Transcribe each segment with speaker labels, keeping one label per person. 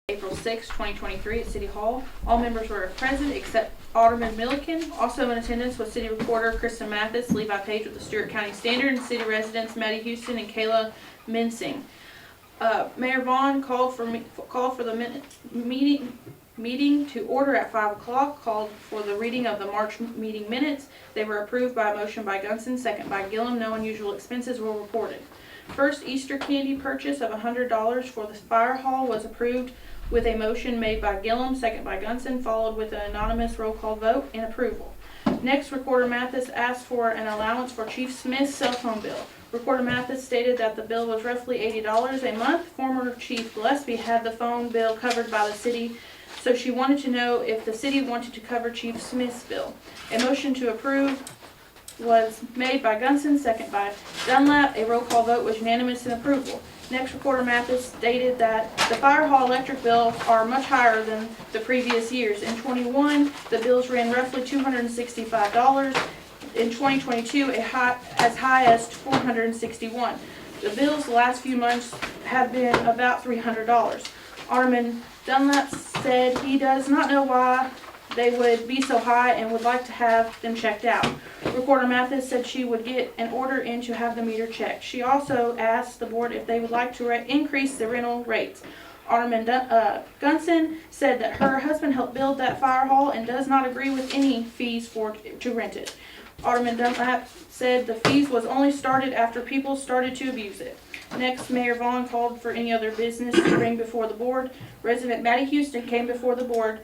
Speaker 1: April 6, 2023 at City Hall. All members were present except Alderman Milliken. Also in attendance was City Recorder Kristen Mathis, Levi Page with the Stewart County Standard, and City residents Maddie Houston and Kayla Mincing. Mayor Vaughn called for the meeting to order at 5 o'clock, called for the reading of the March meeting minutes. They were approved by a motion by Gunson, second by Gillum. No unusual expenses were reported. First Easter candy purchase of $100 for the fire hall was approved with a motion made by Gillum, second by Gunson, followed with an anonymous roll call vote and approval. Next, Recorder Mathis asked for an allowance for Chief Smith's cell phone bill. Recorder Mathis stated that the bill was roughly $80 a month. Former Chief Gillespie had the phone bill covered by the city, so she wanted to know if the city wanted to cover Chief Smith's bill. A motion to approve was made by Gunson, second by Dunlap. A roll call vote was unanimous in approval. Next, Recorder Mathis stated that the fire hall electric bills are much higher than the previous years. In 21, the bills ran roughly $265. In 2022, as high as $461. The bills the last few months have been about $300. Alderman Dunlap said he does not know why they would be so high and would like to have them checked out. Recorder Mathis said she would get an order in to have the meter checked. She also asked the board if they would like to increase the rental rates. Alderman Gunson said that her husband helped build that fire hall and does not agree with any fees to rent it. Alderman Dunlap said the fees was only started after people started to abuse it. Next, Mayor Vaughn called for any other business to bring before the board. Resident Maddie Houston came before the board.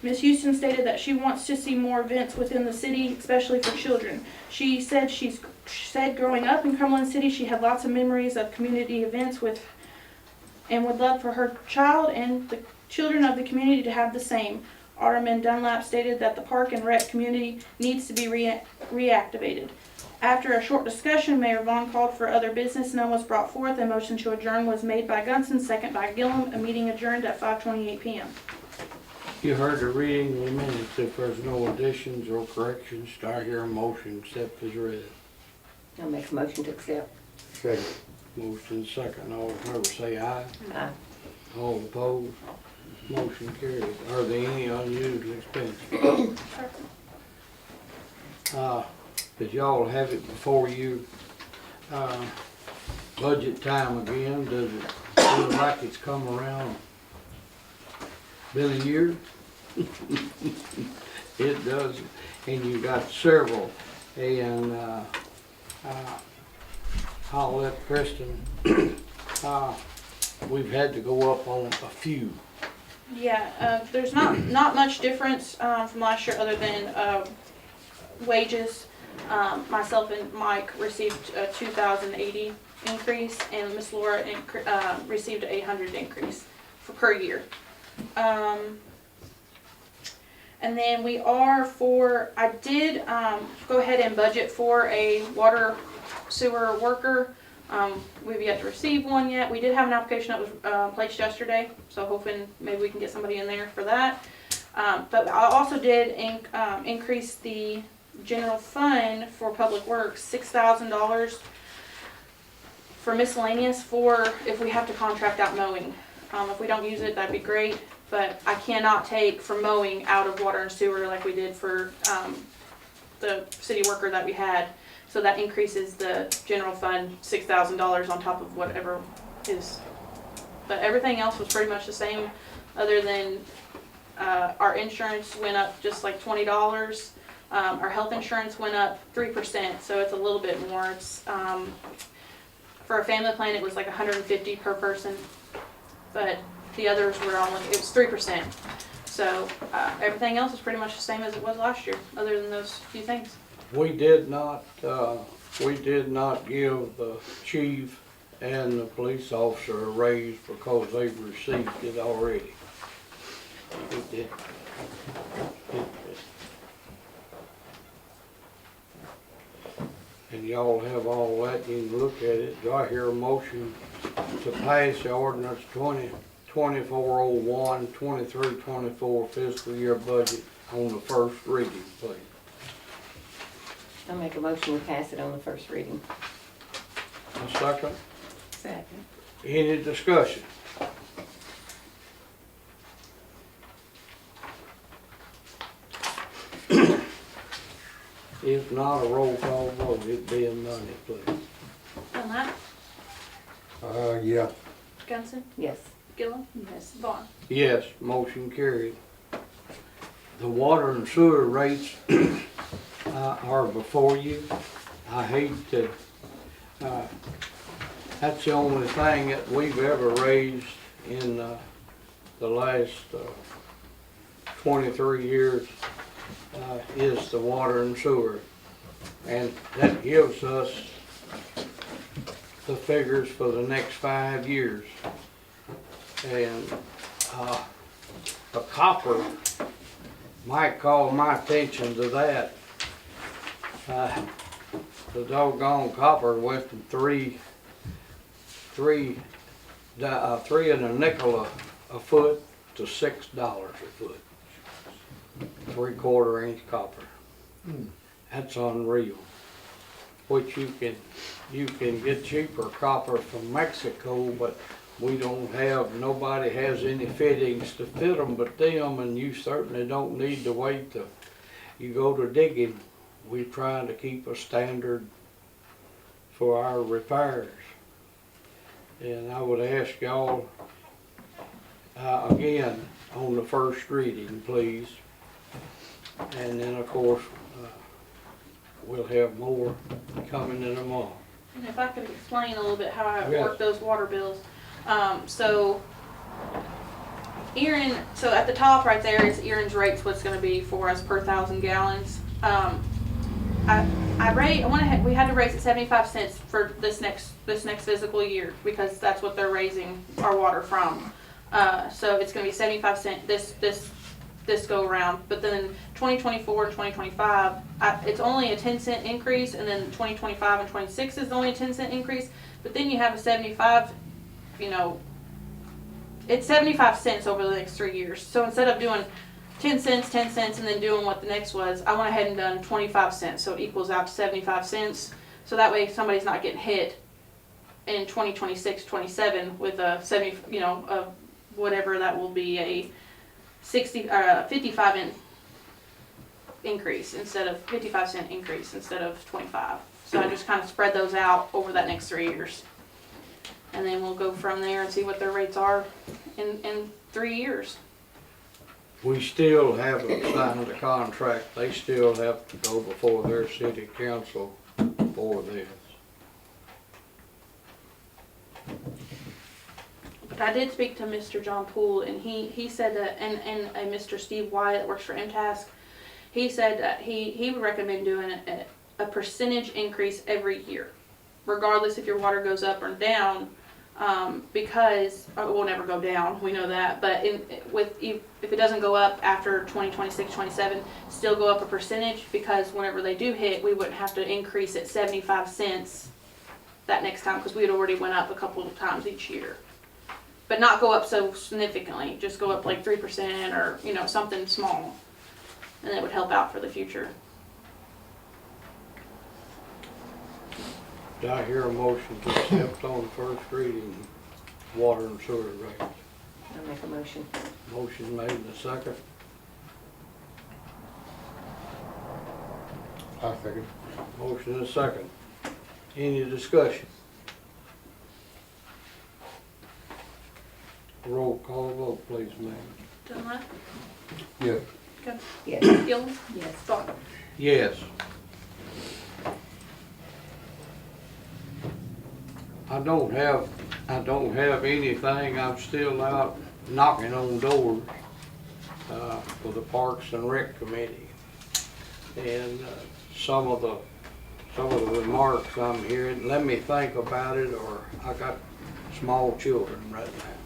Speaker 1: Ms. Houston stated that she wants to see more events within the city, especially for children. She said growing up in Cumberland City, she had lots of memories of community events and would love for her child and the children of the community to have the same. Alderman Dunlap stated that the park and rec community needs to be reactivated. After a short discussion, Mayor Vaughn called for other business. None was brought forth. A motion to adjourn was made by Gunson, second by Gillum. A meeting adjourned at 5:28 p.m.
Speaker 2: You heard the reading of the minutes. If there's no additions or corrections, do I hear a motion accept as read?
Speaker 3: I'll make a motion to accept.
Speaker 2: Second. Motion second. All in favor say aye.
Speaker 3: Aye.
Speaker 2: All opposed? Motion carries. Are there any unusual expenses? Did y'all have it before you? Budget time again. Does it feel like it's come around? Been a year? It does, and you got several, and I'll let Kristen, we've had to go up on a few.
Speaker 1: Yeah, there's not much difference from last year other than wages. Myself and Mike received a 2,080 increase, and Miss Laura received an 800 increase per year. And then I did go ahead and budget for a water sewer worker. We've yet to receive one yet. We did have an application that was placed yesterday, so hoping maybe we can get somebody in there for that. But I also did increase the general fund for public works, $6,000 for miscellaneous for if we have to contract out mowing. If we don't use it, that'd be great, but I cannot take from mowing out of water and sewer like we did for the city worker that we had. So that increases the general fund $6,000 on top of whatever is. But everything else was pretty much the same, other than our insurance went up just like $20. Our health insurance went up 3%, so it's a little bit more. It's for a family plan, it was like $150 per person. But the others were it was 3%. So everything else is pretty much the same as it was last year, other than those few things.
Speaker 2: We did not give the chief and the police officer a raise because they've received it already. We did. And y'all have all that, you can look at it. Do I hear a motion to pass the ordinance 2401, 23-24 fiscal year budget on the first reading, please?
Speaker 3: I'll make a motion to pass it on the first reading.
Speaker 2: A second?
Speaker 3: Second.
Speaker 2: Any discussion? If not, a roll call vote, it being none, please.
Speaker 1: Dunlap,
Speaker 4: Yeah.
Speaker 1: Johnson,
Speaker 3: Yes.
Speaker 1: Gillum,
Speaker 3: Yes.
Speaker 1: Vaughn.
Speaker 2: Yes, motion carried. The water and sewer rates are before you. I hate to, that's the only thing that we've ever raised in the last 23 years is the water and sewer. And that gives us the figures for the next 5 years. And the copper might call my attention to that. The doggone copper went from three and a nickel a foot to $6 a foot. 3/4 inch copper. That's unreal. Which you can get cheaper copper from Mexico, but we don't have, nobody has any fittings to fit them but them, and you certainly don't need to wait till you go to digging. We're trying to keep a standard for our repairs. And I would ask y'all, again, on the first reading, please. And then, of course, we'll have more coming in a month.
Speaker 1: And if I could explain a little bit how I
Speaker 2: Yes.
Speaker 1: work those water bills. So Erin, so at the top right there is Erin's rates, what's gonna be for us per 1,000 gallons. We had to raise it 75 cents for this next fiscal year because that's what they're raising our water from. So it's gonna be 75 cent this go around, but then 2024 and 2025, it's only a 10-cent increase, and then 2025 and 26 is only a 10-cent increase, but then you have a 75, it's 75 cents over the next 3 years. So instead of doing 10 cents, and then doing what the next was, I went ahead and done 25 cents, so it equals out to 75 cents. So that way somebody's not getting hit in 2026, 27 with a 70, whatever that will be, a 55 increase instead of 55-cent increase instead of 25. So I just kind of spread those out over that next 3 years. And then we'll go from there and see what their rates are in 3 years.
Speaker 2: We still haven't signed a contract. They still have to go before their city council for this.
Speaker 1: But I did speak to Mr. John Poole, and he said that, and a Mr. Steve Wyatt that works for MTask, he said that he would recommend doing a percentage increase every year, regardless if your water goes up or down, because it will never go down, we know that, but if it doesn't go up after 2026, 27, still go up a percentage, because whenever they do hit, we wouldn't have to increase it 75 cents that next time, because we had already went up a couple of times each year. But not go up so significantly, just go up like 3% or, something small. And that would help out for the future.
Speaker 2: Do I hear a motion to accept on first reading water and sewer rates?
Speaker 3: I'll make a motion.
Speaker 2: Motion made in the second.
Speaker 4: I second.
Speaker 2: Motion in the second. Any discussion? Roll call vote, please, ma'am.
Speaker 1: Dunlap,
Speaker 4: Yes.
Speaker 3: Yes.
Speaker 1: Gillum,
Speaker 3: Yes.
Speaker 1: Vaughn.
Speaker 2: Yes. I don't have anything. I'm still out knocking on doors for the Parks and Rec Committee. And some of the remarks I'm hearing, let me think about it, or I got small children right now.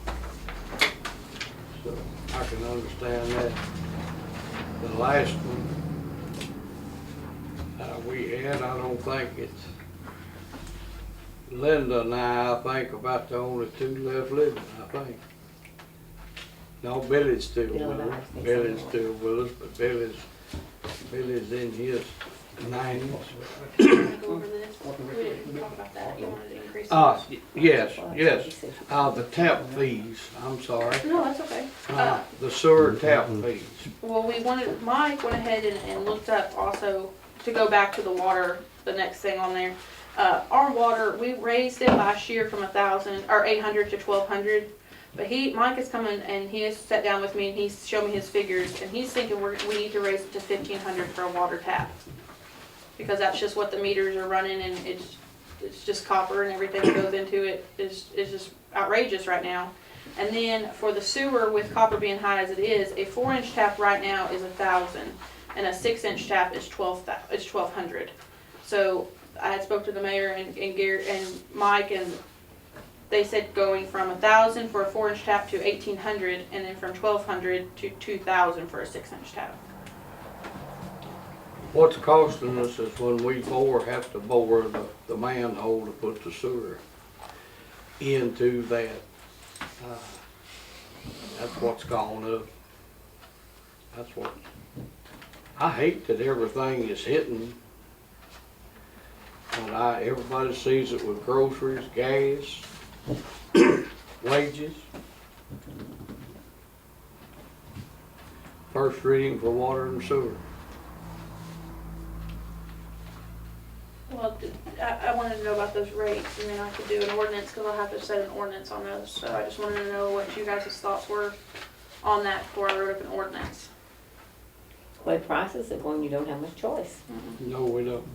Speaker 2: So I can understand that. The last one we had, I don't think it's, Linda and I think about the only two left living, I think. No, Billy's still
Speaker 3: Bill
Speaker 2: with
Speaker 3: and I
Speaker 2: us.
Speaker 3: think
Speaker 2: Billy's
Speaker 3: so.
Speaker 2: still with us, but Billy's in his 90s.
Speaker 1: Go over this. We didn't talk about that. You wanted to increase it.
Speaker 2: Yes. The tap fees, I'm sorry.
Speaker 1: No, that's okay.
Speaker 2: The sewer tap fees.
Speaker 1: Well, Mike went ahead and looked up also to go back to the water, the next thing on there. Our water, we raised it last year from 1,000 or 800 to 1,200. But Mike is coming and he has sat down with me and he's showed me his figures and he's thinking we need to raise it to 1,500 for a water tap. Because that's just what the meters are running and it's just copper and everything that goes into it is just outrageous right now. And then for the sewer, with copper being high as it is, a 4-inch tap right now is 1,000 and a 6-inch tap is 1,200. So I had spoke to the mayor and Gary and Mike and they said going from 1,000 for a 4-inch tap to 1,800 and then from 1,200 to 2,000 for a 6-inch tap.
Speaker 2: What's costing us is when we have to bore the manhole to put the sewer into that. That's what's gone up. That's what, I hate that everything is hitting. And everybody sees it with groceries, gas, wages. First reading for water and sewer.
Speaker 1: Well, I wanted to know about those rates and then I could do an ordinance because I'll have to set an ordinance on those. So I just wanted to know what you guys' thoughts were on that before I wrote up an ordinance.
Speaker 3: Well, prices are going, you don't have much choice.
Speaker 2: No, we don't.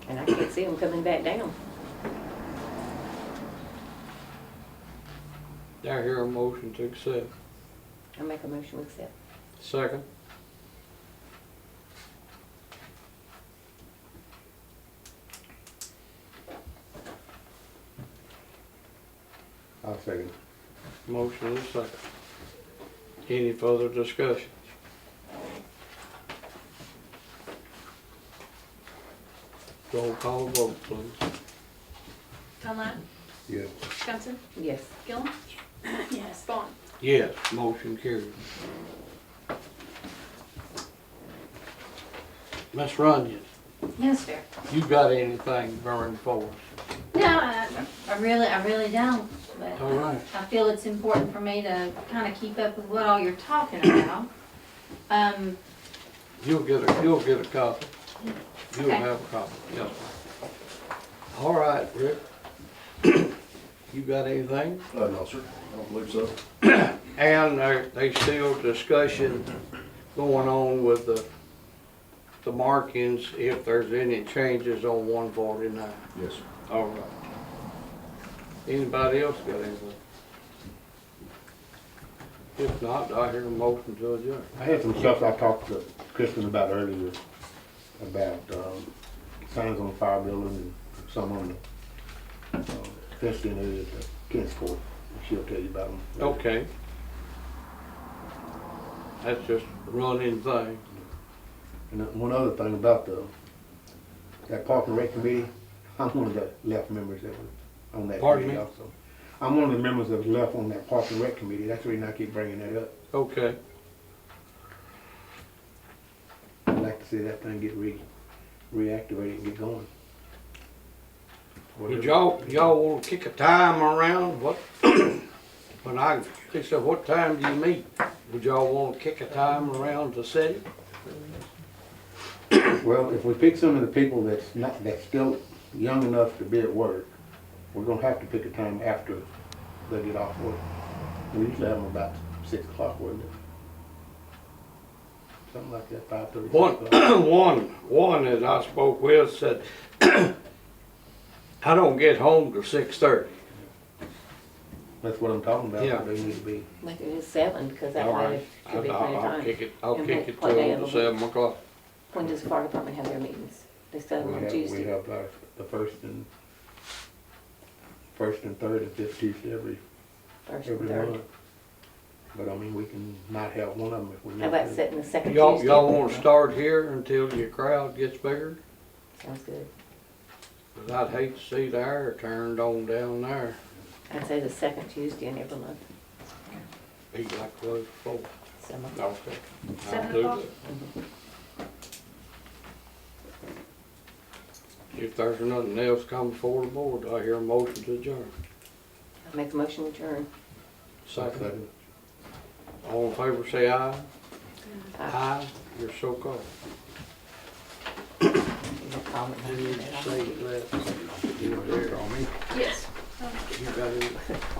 Speaker 3: And I can't see them coming back down.
Speaker 2: I hear a motion to accept.
Speaker 3: I make a motion to accept.
Speaker 2: Second.
Speaker 4: I'll second.
Speaker 2: Motion is second. Any further discussion? Roll call vote, please.
Speaker 1: Dunlap,
Speaker 4: Yes.
Speaker 1: Johnson,
Speaker 3: Yes.
Speaker 1: Gillum,
Speaker 5: Yes.
Speaker 1: Vaughn.
Speaker 2: Yes, motion carried. Ms. Runyon,
Speaker 5: Yes, sir.
Speaker 2: you got anything burning for us?
Speaker 5: No, I really don't, but
Speaker 2: All right.
Speaker 5: I feel it's important for me to kind of keep up with what all you're talking about.
Speaker 2: You'll get a copy. You'll
Speaker 5: Okay.
Speaker 2: have a copy, yes. Ma'am. All right, Rick. You got anything?
Speaker 6: No, sir. I don't believe so.
Speaker 2: And there's still discussion going on with the markings, if there's any changes on 149.
Speaker 6: Yes, sir.
Speaker 2: All right. Anybody else got anything? If not, I hear a motion to adjourn.
Speaker 7: I had some stuff I talked to Kristen about earlier, about signs on the fire building and some on the fenced-in area at the tennis court. She'll tell you about them.
Speaker 2: Okay. That's just a running thing.
Speaker 7: And one other thing about that Park and Rec committee, I'm one of the left members that were on that
Speaker 2: Pardon
Speaker 7: committee
Speaker 2: me?
Speaker 7: also. I'm one of the members that was left on that Park and Rec committee. That's the reason I keep bringing that up.
Speaker 2: Okay.
Speaker 7: I'd like to see that thing get reactivated and get going.
Speaker 2: Would y'all want to kick a time around? What? When they said, what time do you meet? Would y'all want to kick a time around to set it?
Speaker 7: Well, if we pick some of the people that's still young enough to be at work, we're gonna have to pick a time after they get off work. We usually have them about 6 o'clock, wouldn't it? Something like that, 5:30. 6 o'clock.
Speaker 2: One that I spoke with said, I don't get home till 6:30.
Speaker 7: That's what I'm talking about.
Speaker 2: Yeah.
Speaker 7: They need to be.
Speaker 3: Make it 7, because that
Speaker 2: All
Speaker 3: way
Speaker 2: right.
Speaker 3: there could be plenty of
Speaker 2: I'll
Speaker 3: time.
Speaker 2: kick it, I'll
Speaker 3: And
Speaker 2: kick it
Speaker 3: what day
Speaker 2: till
Speaker 3: of the week?
Speaker 2: 7 o'clock.
Speaker 3: When does the fire department have their meetings? They set them on
Speaker 7: We
Speaker 3: Tuesday.
Speaker 7: have the first and third and fifth Tuesday every
Speaker 3: First and
Speaker 7: month.
Speaker 3: third.
Speaker 7: But I mean, we can not have one of them if we need
Speaker 3: How about
Speaker 7: to.
Speaker 3: setting the second
Speaker 2: Y'all
Speaker 3: Tuesday?
Speaker 2: want to start here until your crowd gets bigger?
Speaker 3: Sounds good.
Speaker 2: 'Cause I'd hate to see the air turned on down there.
Speaker 3: I'd say the second Tuesday in every month.
Speaker 2: Be like it was before.
Speaker 3: 7 o'clock.
Speaker 2: Okay.
Speaker 1: 7
Speaker 2: I'll do
Speaker 1: o'clock?
Speaker 2: that. If there's nothing else come before the board, I hear a motion to adjourn.
Speaker 3: I make a motion to adjourn.
Speaker 2: Second. All in favor say aye. Aye. You're so called.
Speaker 3: comment.
Speaker 2: You need to say that.
Speaker 7: You want to call me?
Speaker 1: Yes.
Speaker 2: You got it.